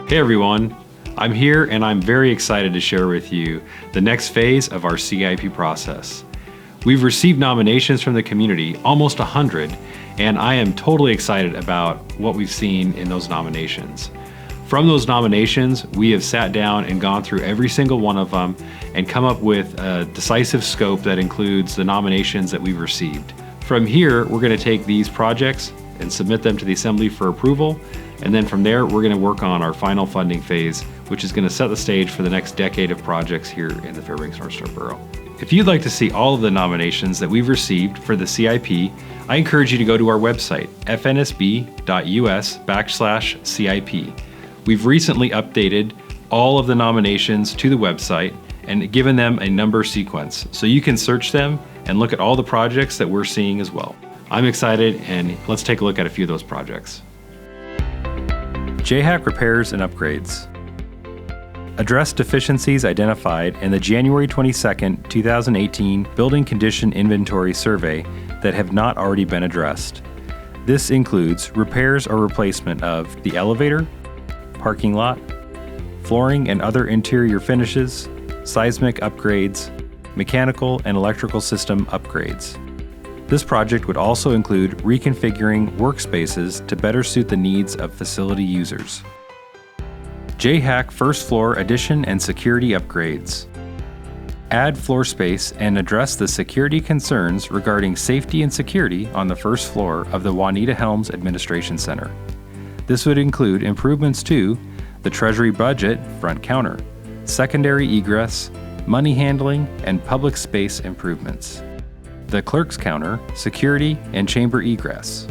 Hey everyone, I'm here and I'm very excited to share with you the next phase of our CIP process. We've received nominations from the community, almost 100, and I am totally excited about what we've seen in those nominations. From those nominations, we have sat down and gone through every single one of them and come up with a decisive scope that includes the nominations that we've received. From here, we're going to take these projects and submit them to the Assembly for approval, and then from there, we're going to work on our final funding phase, which is going to set the stage for the next decade of projects here in the Fairbanks North Star Borough. If you'd like to see all of the nominations that we've received for the CIP, I encourage you to go to our website, fnsb.us/CIP. We've recently updated all of the nominations to the website and given them a number sequence, so you can search them and look at all the projects that we're seeing as well. I'm excited, and let's take a look at a few of those projects. JHAC repairs and upgrades. Address deficiencies identified in the January 22, 2018 Building Condition Inventory Survey that have not already been addressed. This includes repairs or replacement of the elevator, parking lot, flooring and other interior finishes, seismic upgrades, mechanical and electrical system upgrades. This project would also include reconfiguring workspaces to better suit the needs of facility users. JHAC first floor addition and security upgrades. Add floor space and address the security concerns regarding safety and security on the first floor of the Juanita Helms Administration Center. This would include improvements to the Treasury budget front counter, secondary egress, money handling, and public space improvements. The clerk's counter, security, and chamber egress.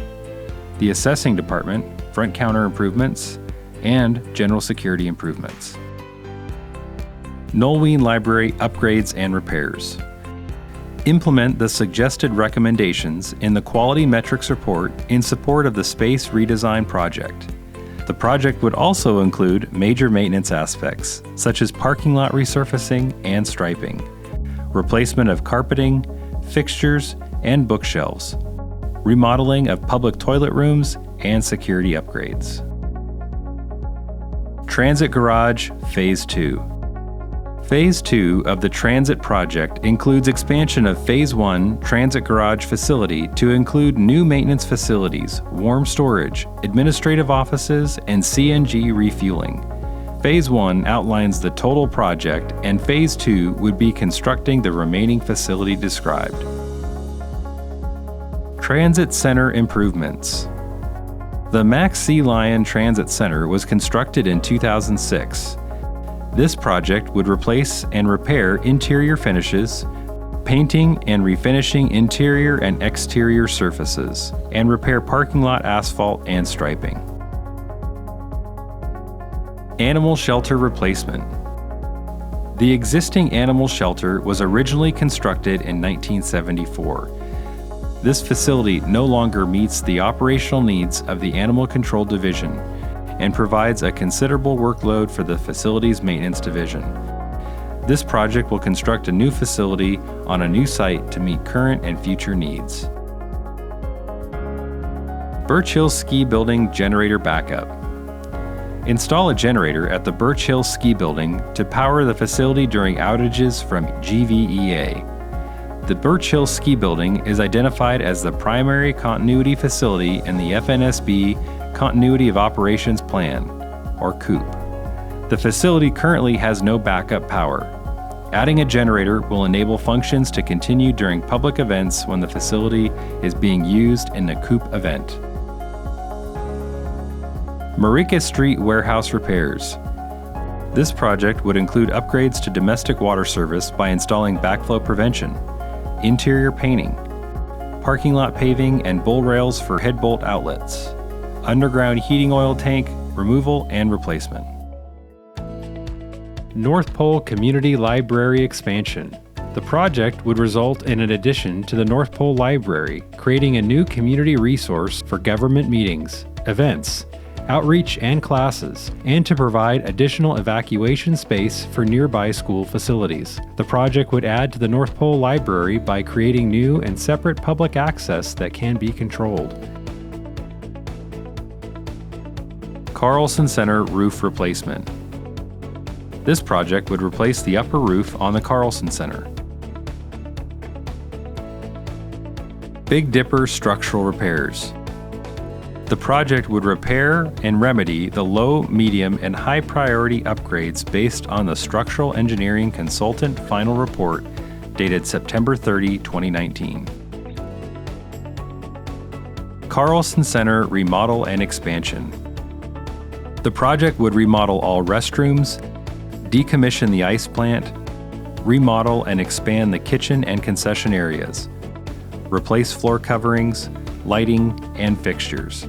The assessing department, front counter improvements, and general security improvements. Noel Library upgrades and repairs. Implement the suggested recommendations in the quality metrics report in support of the space redesign project. The project would also include major maintenance aspects, such as parking lot resurfacing and striping, replacement of carpeting, fixtures, and bookshelves, remodeling of public toilet rooms, and security upgrades. Transit Garage Phase 2. Phase 2 of the Transit project includes expansion of Phase 1 Transit Garage facility to include new maintenance facilities, warm storage, administrative offices, and CNG refueling. Phase 1 outlines the total project, and Phase 2 would be constructing the remaining facility described. Transit Center improvements. The Max C. Lyon Transit Center was constructed in 2006. This project would replace and repair interior finishes, painting and refinishing interior and exterior surfaces, and repair parking lot asphalt and striping. Animal shelter replacement. The existing animal shelter was originally constructed in 1974. This facility no longer meets the operational needs of the Animal Control Division and provides a considerable workload for the Facilities Maintenance Division. This project will construct a new facility on a new site to meet current and future needs. Birch Hill Ski Building generator backup. Install a generator at the Birch Hill Ski Building to power the facility during outages from GVEA. The Birch Hill Ski Building is identified as the primary continuity facility in the FNSB Continuity of Operations Plan, or COOP. The facility currently has no backup power. Adding a generator will enable functions to continue during public events when the facility is being used in a COOP event. Marika Street warehouse repairs. This project would include upgrades to domestic water service by installing backflow prevention, interior painting, parking lot paving and bull rails for headbolt outlets, underground heating oil tank removal and replacement. North Pole Community Library expansion. The project would result in an addition to the North Pole Library, creating a new community resource for government meetings, events, outreach, and classes, and to provide additional evacuation space for nearby school facilities. The project would add to the North Pole Library by creating new and separate public access that can be controlled. Carlson Center roof replacement. This project would replace the upper roof on the Carlson Center. Big Dipper structural repairs. The project would repair and remedy the low, medium, and high priority upgrades based on the structural engineering consultant final report dated September 30, 2019. Carlson Center remodel and expansion. The project would remodel all restrooms, decommission the ice plant, remodel and expand the kitchen and concession areas, replace floor coverings, lighting, and fixtures.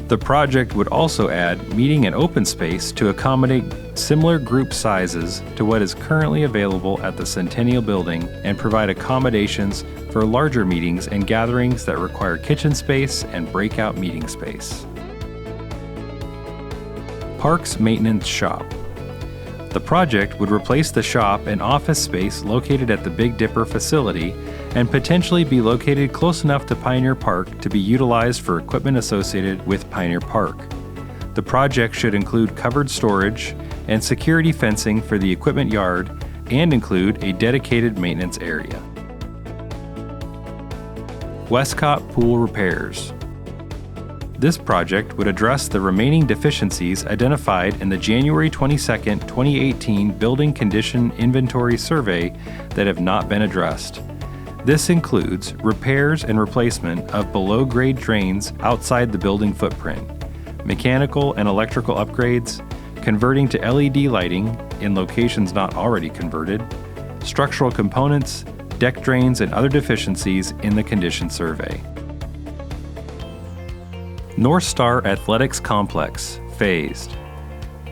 The project would also add meeting and open space to accommodate similar group sizes to what is currently available at the Centennial Building and provide accommodations for larger meetings and gatherings that require kitchen space and breakout meeting space. Parks Maintenance Shop. The project would replace the shop and office space located at the Big Dipper facility and potentially be located close enough to Pioneer Park to be utilized for equipment associated with Pioneer Park. The project should include covered storage and security fencing for the equipment yard and include a dedicated maintenance area. Wescott pool repairs. This project would address the remaining deficiencies identified in the January 22, 2018 Building Condition Inventory Survey that have not been addressed. This includes repairs and replacement of below-grade drains outside the building footprint, mechanical and electrical upgrades, converting to LED lighting in locations not already converted, structural components, deck drains, and other deficiencies in the condition survey. North Star Athletics Complex, phased.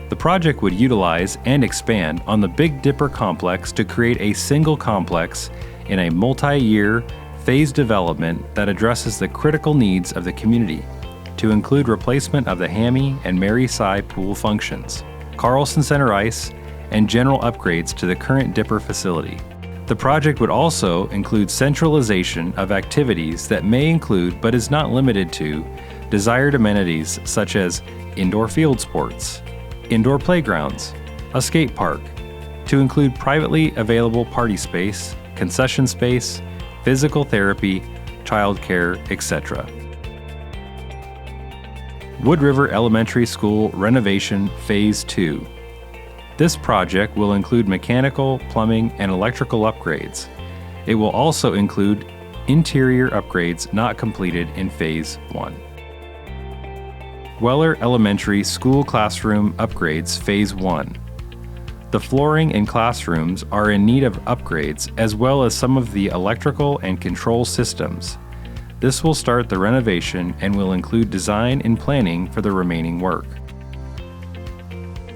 The project would utilize and expand on the Big Dipper complex to create a single complex in a multi-year, phased development that addresses the critical needs of the community, to include replacement of the Hammy and Mary Sy pool functions, Carlson Center ice, and general upgrades to the current Dipper facility. The project would also include centralization of activities that may include, but is not limited to, desired amenities such as indoor field sports, indoor playgrounds, a skate park, to include privately available party space, concession space, physical therapy, childcare, etc. Woodriver Elementary School Renovation Phase 2. This project will include mechanical, plumbing, and electrical upgrades. It will also include interior upgrades not completed in Phase 1. Weller Elementary School Classroom Upgrades Phase 1. The flooring in classrooms are in need of upgrades as well as some of the electrical and control systems. This will start the renovation and will include design and planning for the remaining work.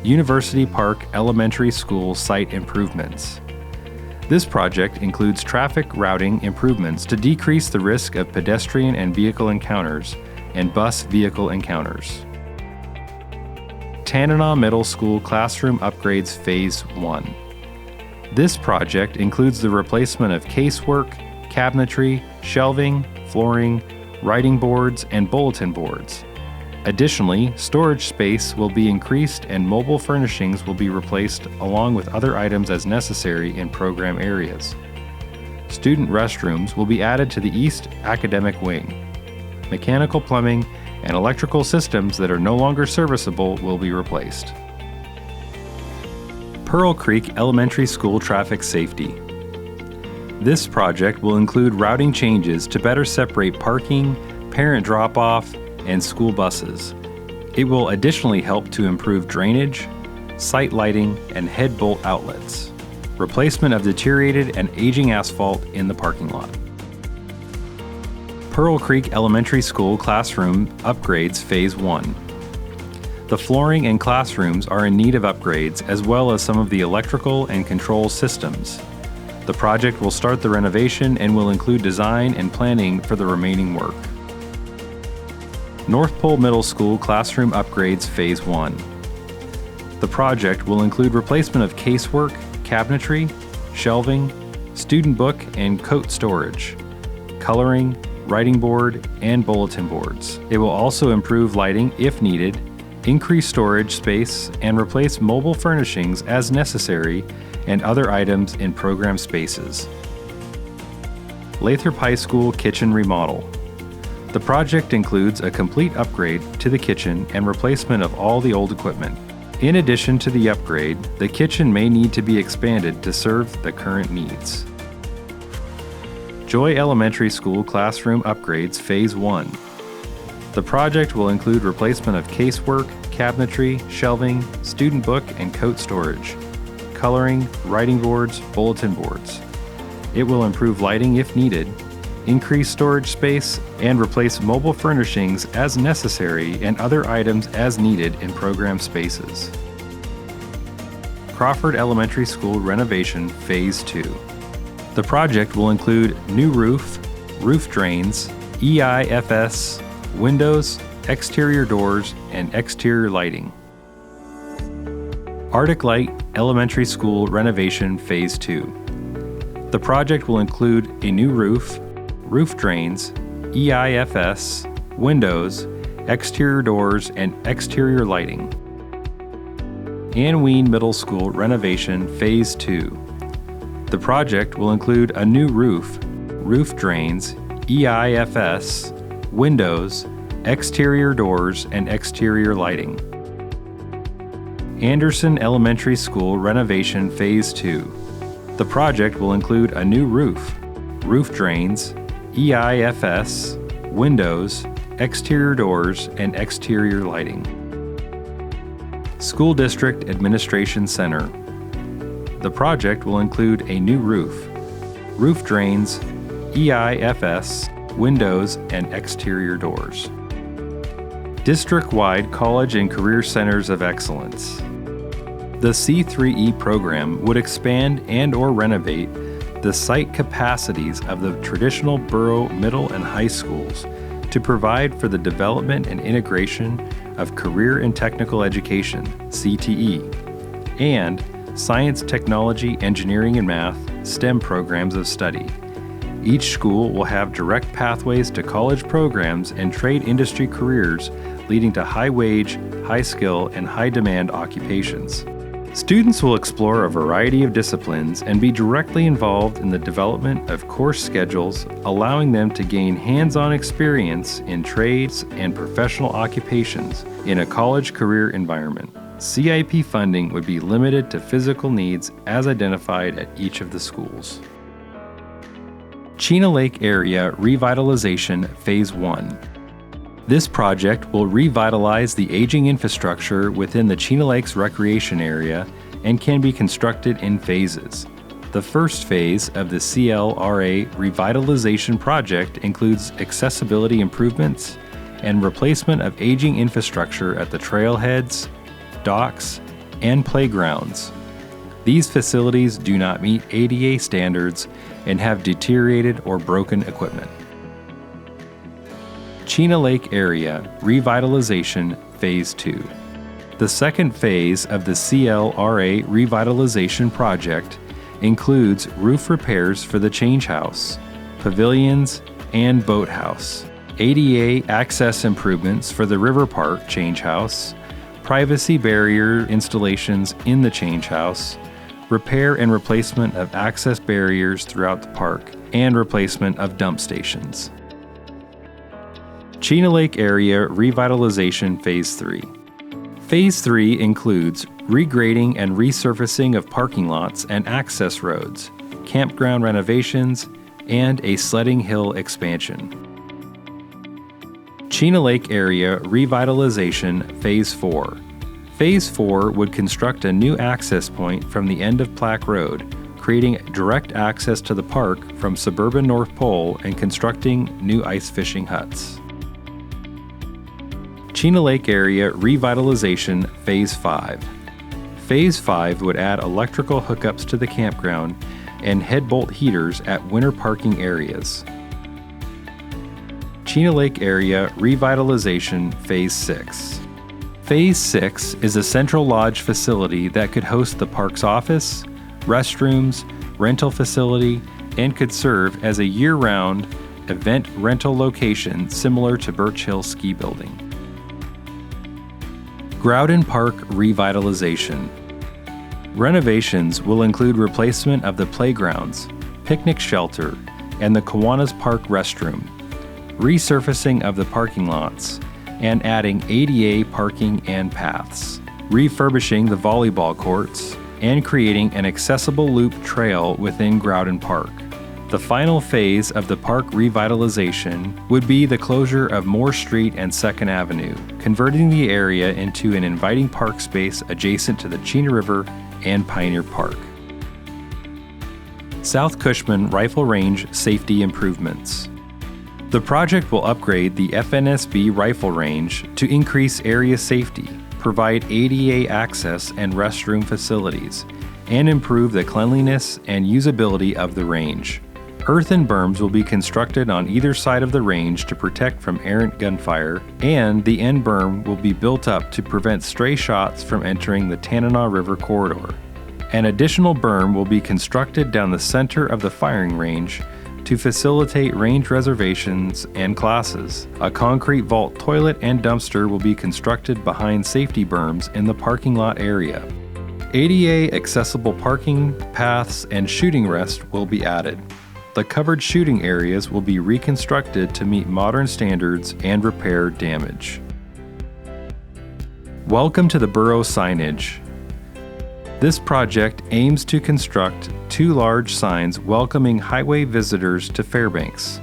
University Park Elementary School Site Improvements. This project includes traffic routing improvements to decrease the risk of pedestrian and vehicle encounters and bus vehicle encounters. Tanana Middle School Classroom Upgrades Phase 1. This project includes the replacement of casework, cabinetry, shelving, flooring, writing boards, and bulletin boards. Additionally, storage space will be increased and mobile furnishings will be replaced along with other items as necessary in program areas. Student restrooms will be added to the East Academic Wing. Mechanical plumbing and electrical systems that are no longer serviceable will be replaced. Pearl Creek Elementary School Traffic Safety. This project will include routing changes to better separate parking, parent drop-off, and school buses. It will additionally help to improve drainage, site lighting, and head bolt outlets. Replacement of deteriorated and aging asphalt in the parking lot. Pearl Creek Elementary School Classroom Upgrades Phase 1. The flooring in classrooms are in need of upgrades as well as some of the electrical and control systems. The project will start the renovation and will include design and planning for the remaining work. North Pole Middle School Classroom Upgrades Phase 1. The project will include replacement of casework, cabinetry, shelving, student book and coat storage, coloring, writing board, and bulletin boards. It will also improve lighting if needed, increase storage space, and replace mobile furnishings as necessary and other items in program spaces. Lathrop High School Kitchen Remodel. The project includes a complete upgrade to the kitchen and replacement of all the old equipment. In addition to the upgrade, the kitchen may need to be expanded to serve the current needs. Joy Elementary School Classroom Upgrades Phase 1. The project will include replacement of casework, cabinetry, shelving, student book and coat storage, coloring, writing boards, bulletin boards. It will improve lighting if needed, increase storage space, and replace mobile furnishings as necessary and other items as needed in program spaces. Crawford Elementary School Renovation Phase 2. The project will include new roof, roof drains, EIFS, windows, exterior doors, and exterior lighting. Arctic Light Elementary School Renovation Phase 2. The project will include a new roof, roof drains, EIFS, windows, exterior doors, and exterior lighting. Wien Middle School Renovation Phase 2. The project will include a new roof, roof drains, EIFS, windows, exterior doors, and exterior lighting. Anderson Elementary School Renovation Phase 2. The project will include a new roof, roof drains, EIFS, windows, exterior doors, and exterior lighting. School District Administration Center. The project will include a new roof, roof drains, EIFS, windows, and exterior doors. District-wide College and Career Centers of Excellence. The C3E program would expand and/or renovate the site capacities of the traditional borough middle and high schools to provide for the development and integration of career and technical education, CTE, and science, technology, engineering, and math, STEM programs of study. Each school will have direct pathways to college programs and trade industry careers leading to high-wage, high-skill, and high-demand occupations. Students will explore a variety of disciplines and be directly involved in the development of course schedules, allowing them to gain hands-on experience in trades and professional occupations in a college career environment. CIP funding would be limited to physical needs as identified at each of the schools. Chena Lake Area Revitalization Phase 1. This project will revitalize the aging infrastructure within the Chena Lakes recreation area and can be constructed in phases. The first phase of the FLRA Revitalization project includes accessibility improvements and replacement of aging infrastructure at the trailheads, docks, and playgrounds. These facilities do not meet ADA standards and have deteriorated or broken equipment. Chena Lake Area Revitalization Phase 2. The second phase of the FLRA Revitalization project includes roof repairs for the change house, pavilions, and boathouse, ADA access improvements for the River Park change house, privacy barrier installations in the change house, repair and replacement of access barriers throughout the park, and replacement of dump stations. Chena Lake Area Revitalization Phase 3. Phase 3 includes regrading and resurfacing of parking lots and access roads, campground renovations, and a sledding hill expansion. Chena Lake Area Revitalization Phase 4. Phase 4 would construct a new access point from the end of Plaque Road, creating direct access to the park from suburban North Pole and constructing new ice fishing huts. Chena Lake Area Revitalization Phase 5. Phase 5 would add electrical hookups to the campground and headbolt heaters at winter parking areas. Chena Lake Area Revitalization Phase 6. Phase 6 is a central lodge facility that could host the park's office, restrooms, rental facility, and could serve as a year-round event rental location similar to Birch Hill Ski Building. Growden Park Revitalization. Renovations will include replacement of the playgrounds, picnic shelter, and the Kiwanis Park restroom, resurfacing of the parking lots, and adding ADA parking and paths, refurbishing the volleyball courts, and creating an accessible loop trail within Growden Park. The final phase of the park revitalization would be the closure of Moore Street and 2nd Avenue, converting the area into an inviting park space adjacent to the Chena River and Pioneer Park. South Cushman Rifle Range Safety Improvements. The project will upgrade the FNSB rifle range to increase area safety, provide ADA access and restroom facilities, and improve the cleanliness and usability of the range. Earthen berms will be constructed on either side of the range to protect from errant gunfire, and the end berm will be built up to prevent stray shots from entering the Tanana River corridor. An additional berm will be constructed down the center of the firing range to facilitate range reservations and classes. A concrete vault toilet and dumpster will be constructed behind safety berms in the parking lot area. ADA accessible parking, paths, and shooting rest will be added. The covered shooting areas will be reconstructed to meet modern standards and repair damage. Welcome to the Borough Signage. This project aims to construct 2 large signs welcoming highway visitors to Fairbanks.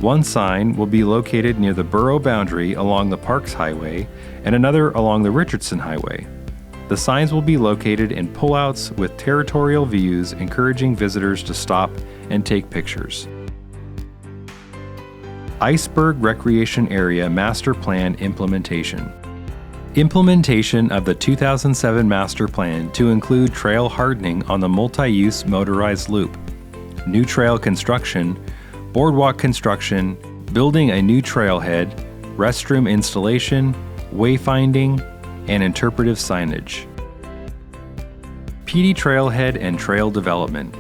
One sign will be located near the borough boundary along the Parks Highway and another along the Richardson Highway. The signs will be located in pullouts with territorial views encouraging visitors to stop and take pictures. Isberg Recreation Area Master Plan Implementation. Implementation of the 2007 Master Plan to include trail hardening on the multi-use motorized loop, new trail construction, boardwalk construction, building a new trailhead, restroom installation, wayfinding, and interpretive signage. Peede Trailhead and Trail Development.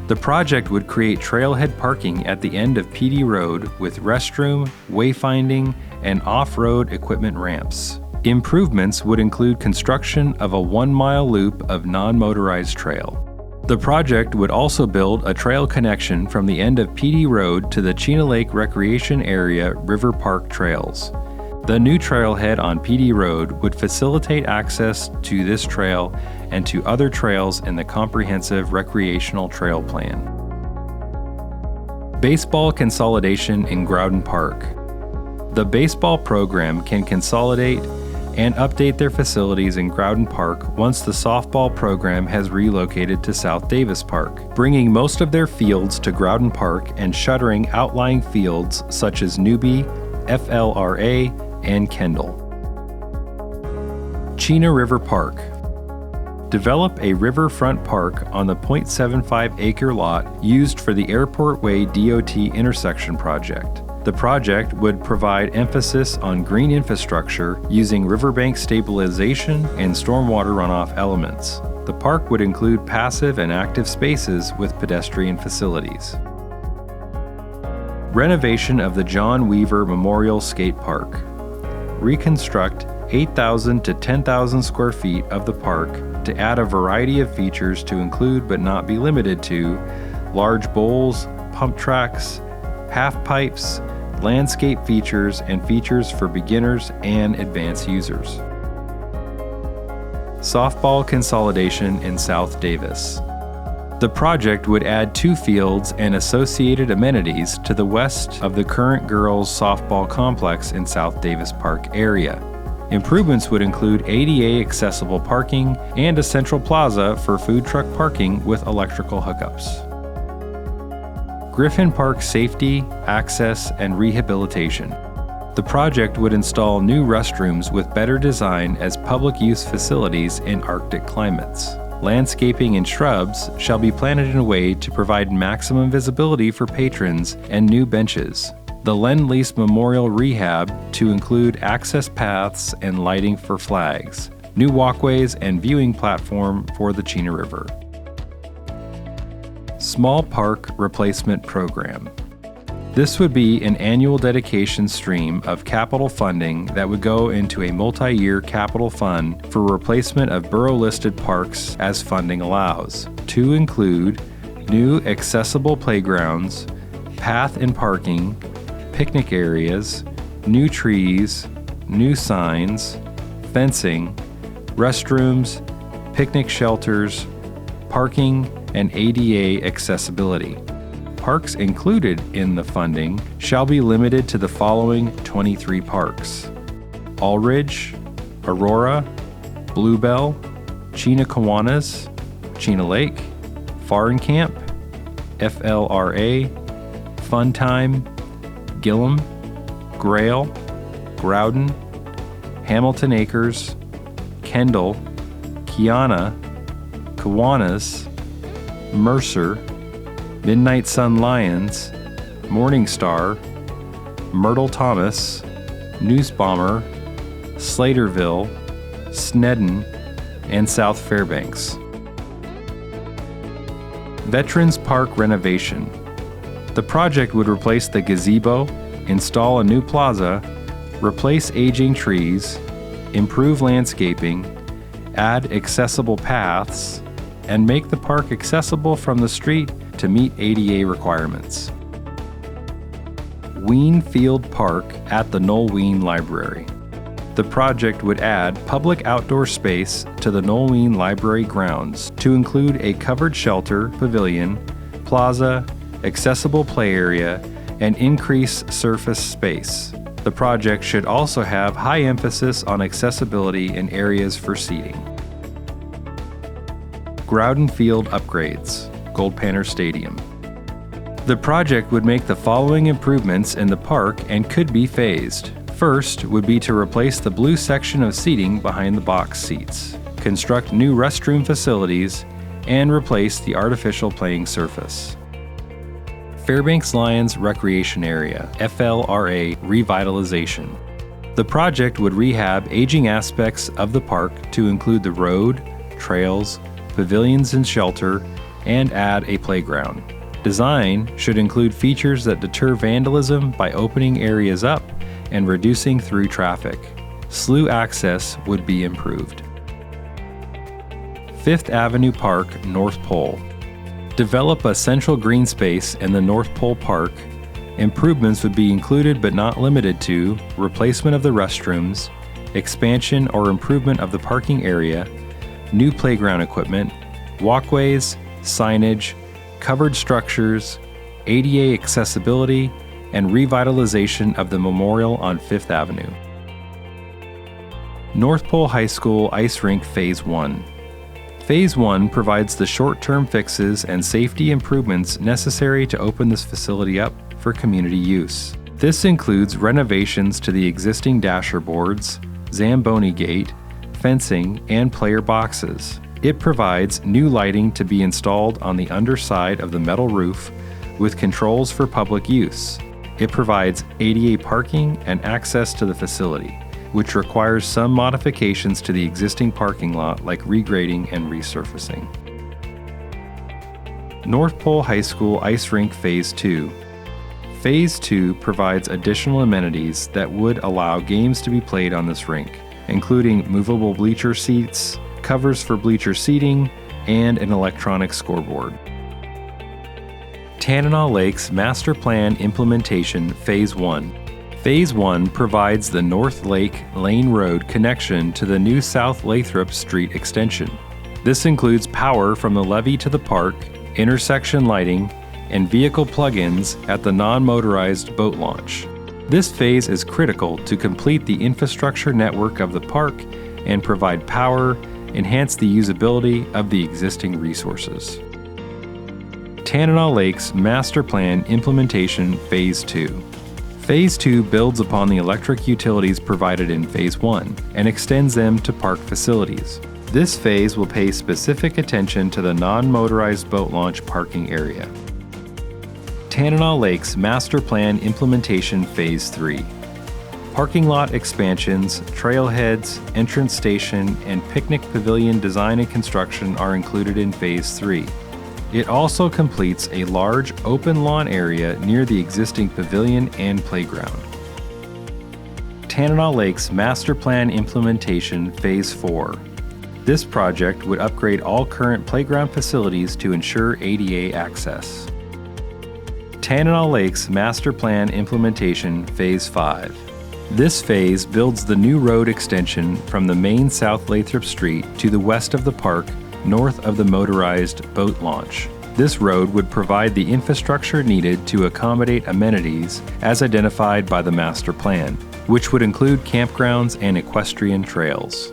The project would create trailhead parking at the end of Peede Road with restroom, wayfinding, and off-road equipment ramps. Improvements would include construction of a 1-mile loop of non-motorized trail. The project would also build a trail connection from the end of Peede Road to the Chena Lake Recreation Area River Park Trails. The new trailhead on Peede Road would facilitate access to this trail and to other trails in the comprehensive recreational trail plan. Baseball consolidation in Growden Park. The baseball program can consolidate and update their facilities in Growden Park once the softball program has relocated to South Davis Park, bringing most of their fields to Growden Park and shuttering outlying fields such as Newby, FLRA, and Kendall. Chena River Park. Develop a riverfront park on the 0.75-acre lot used for the Airport Way DOT intersection project. The project would provide emphasis on green infrastructure using riverbank stabilization and stormwater runoff elements. The park would include passive and active spaces with pedestrian facilities. Renovation of the John Weaver Memorial Skate Park. Reconstruct 8,000 to 10,000 square feet of the park to add a variety of features to include but not be limited to large bowls, pump tracks, half pipes, landscape features, and features for beginners and advanced users. Softball consolidation in South Davis. The project would add 2 fields and associated amenities to the west of the current girls' softball complex in South Davis Park area. Improvements would include ADA accessible parking and a central plaza for food truck parking with electrical hookups. Griffin Park Safety, Access, and Rehabilitation. The project would install new restrooms with better design as public use facilities in Arctic climates. Landscaping and shrubs shall be planted in a way to provide maximum visibility for patrons and new benches. The Lend-Lease Memorial Rehab to include access paths and lighting for flags, new walkways and viewing platform for the Chena River. Small Park Replacement Program. This would be an annual dedication stream of capital funding that would go into a multi-year capital fund for replacement of borough-listed parks as funding allows, to include new accessible playgrounds, path and parking, picnic areas, new trees, new signs, fencing, restrooms, picnic shelters, parking, and ADA accessibility. Parks included in the funding shall be limited to the following 23 parks: Allridge, Aurora, Bluebell, Chena Kiwanis, Chena Lake, Farin Camp, FLRA, Funtime, Gillum, Grail, Growden, Hamilton Acres, Kendall, Kiana, Kiwanis, Mercer, Midnight Sun Lions, Morningstar, Myrtle Thomas, Newsbomber, Slaterville, Snedden, and South Fairbanks. Veterans Park Renovation. The project would replace the gazebo, install a new plaza, replace aging trees, improve landscaping, add accessible paths, and make the park accessible from the street to meet ADA requirements. Wien Field Park at the Noel Wien Library. The project would add public outdoor space to the Noel Wien Library grounds to include a covered shelter, pavilion, plaza, accessible play area, and increase surface space. The project should also have high emphasis on accessibility in areas for seating. Growden Field Upgrades, Gold Panther Stadium. The project would make the following improvements in the park and could be phased. First would be to replace the blue section of seating behind the box seats, construct new restroom facilities, and replace the artificial playing surface. Fairbanks Lions Recreation Area, FLRA Revitalization. The project would rehab aging aspects of the park to include the road, trails, pavilions and shelter, and add a playground. Design should include features that deter vandalism by opening areas up and reducing through traffic. Slough access would be improved. Fifth Avenue Park, North Pole. Develop a central green space in the North Pole Park. Improvements would be included but not limited to replacement of the restrooms, expansion or improvement of the parking area, new playground equipment, walkways, signage, covered structures, ADA accessibility, and revitalization of the memorial on Fifth Avenue. North Pole High School Ice Rink Phase 1. Phase 1 provides the short-term fixes and safety improvements necessary to open this facility up for community use. This includes renovations to the existing dasher boards, Zamboni gate, fencing, and player boxes. It provides new lighting to be installed on the underside of the metal roof with controls for public use. It provides ADA parking and access to the facility, which requires some modifications to the existing parking lot like regrading and resurfacing. North Pole High School Ice Rink Phase 2. Phase 2 provides additional amenities that would allow games to be played on this rink, including movable bleacher seats, covers for bleacher seating, and an electronic scoreboard. Tanana Lakes Master Plan Implementation Phase 1. Phase 1 provides the North Lake Lane Road connection to the new South Lathrop Street extension. This includes power from the levee to the park, intersection lighting, and vehicle plug-ins at the non-motorized boat launch. This phase is critical to complete the infrastructure network of the park and provide power, enhance the usability of the existing resources. Tanana Lakes Master Plan Implementation Phase 2. Phase 2 builds upon the electric utilities provided in Phase 1 and extends them to park facilities. This phase will pay specific attention to the non-motorized boat launch parking area. Tanana Lakes Master Plan Implementation Phase 3. Parking lot expansions, trailheads, entrance station, and picnic pavilion design and construction are included in Phase 3. It also completes a large open lawn area near the existing pavilion and playground. Tanana Lakes Master Plan Implementation Phase 4. This project would upgrade all current playground facilities to ensure ADA access. Tanana Lakes Master Plan Implementation Phase 5. This phase builds the new road extension from the main South Lathrop Street to the west of the park, north of the motorized boat launch. This road would provide the infrastructure needed to accommodate amenities as identified by the master plan, which would include campgrounds and equestrian trails.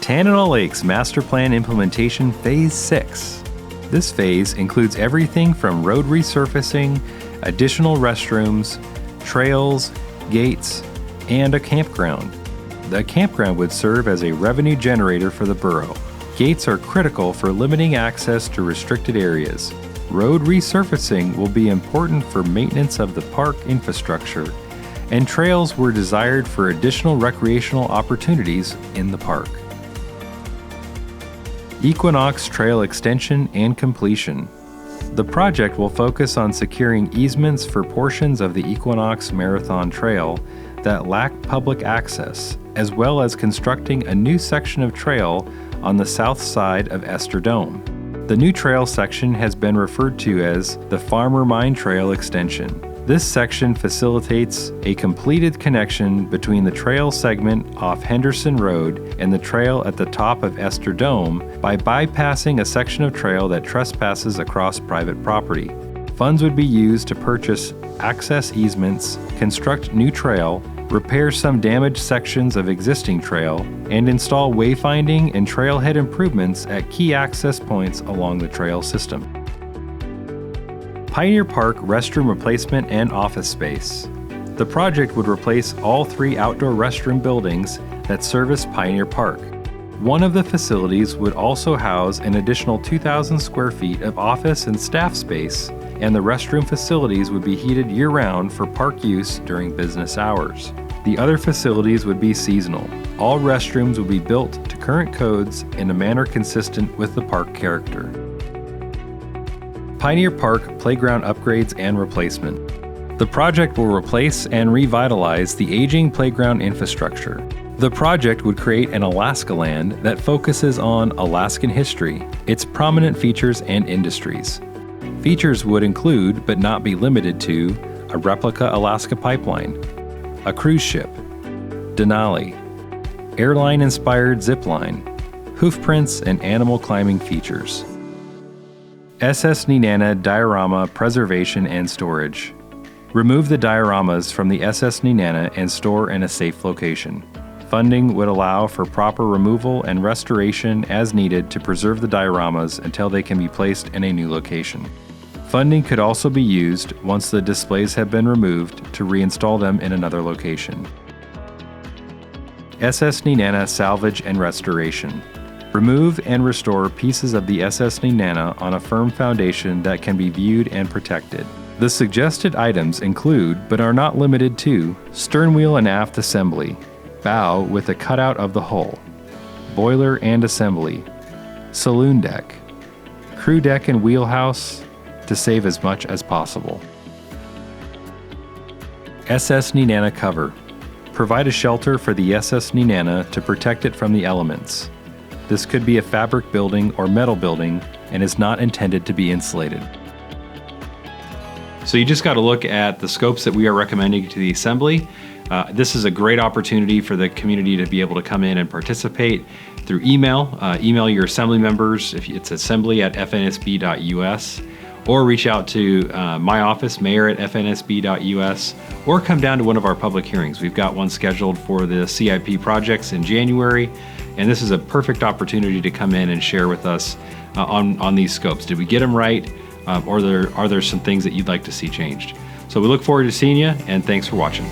Tanana Lakes Master Plan Implementation Phase 6. This phase includes everything from road resurfacing, additional restrooms, trails, gates, and a campground. The campground would serve as a revenue generator for the borough. Gates are critical for limiting access to restricted areas. Road resurfacing will be important for maintenance of the park infrastructure, and trails were desired for additional recreational opportunities in the park. Equinox Trail Extension and Completion. The project will focus on securing easements for portions of the Equinox Marathon Trail that lack public access, as well as constructing a new section of trail on the south side of Esther Dome. The new trail section has been referred to as the Farmer Mine Trail Extension. This section facilitates a completed connection between the trail segment off Henderson Road and the trail at the top of Esther Dome by bypassing a section of trail that trespasses across private property. Funds would be used to purchase access easements, construct new trail, repair some damaged sections of existing trail, and install wayfinding and trailhead improvements at key access points along the trail system. Pioneer Park restroom replacement and office space. The project would replace all 3 outdoor restroom buildings that service Pioneer Park. One of the facilities would also house an additional 2,000 square feet of office and staff space, and the restroom facilities would be heated year-round for park use during business hours. The other facilities would be seasonal. All restrooms would be built to current codes in a manner consistent with the park character. Pioneer Park Playground Upgrades and Replacement. The project will replace and revitalize the aging playground infrastructure. The project would create an Alaska land that focuses on Alaskan history, its prominent features and industries. Features would include, but not be limited to, a replica Alaska pipeline, a cruise ship, Denali, airline-inspired zipline, hoofprints and animal climbing features. SS Nenana diorama preservation and storage. Remove the dioramas from the SS Nenana and store in a safe location. Funding would allow for proper removal and restoration as needed to preserve the dioramas until they can be placed in a new location. Funding could also be used once the displays have been removed to reinstall them in another location. SS Nenana salvage and restoration. Remove and restore pieces of the SS Nenana on a firm foundation that can be viewed and protected. The suggested items include, but are not limited to, stern wheel and aft assembly, bow with a cutout of the hull, boiler and assembly, saloon deck, crew deck and wheelhouse to save as much as possible. SS Nenana cover. Provide a shelter for the SS Nenana to protect it from the elements. This could be a fabric building or metal building and is not intended to be insulated. So you just got to look at the scopes that we are recommending to the assembly. This is a great opportunity for the community to be able to come in and participate through email. Email your assembly members, if it's assembly@fnsb.us, or reach out to my office, mayor@fnsb.us, or come down to one of our public hearings. We've got one scheduled for the CIP projects in January, and this is a perfect opportunity to come in and share with us on these scopes. Did we get them right, or are there some things that you'd like to see changed? So we look forward to seeing you, and thanks for watching.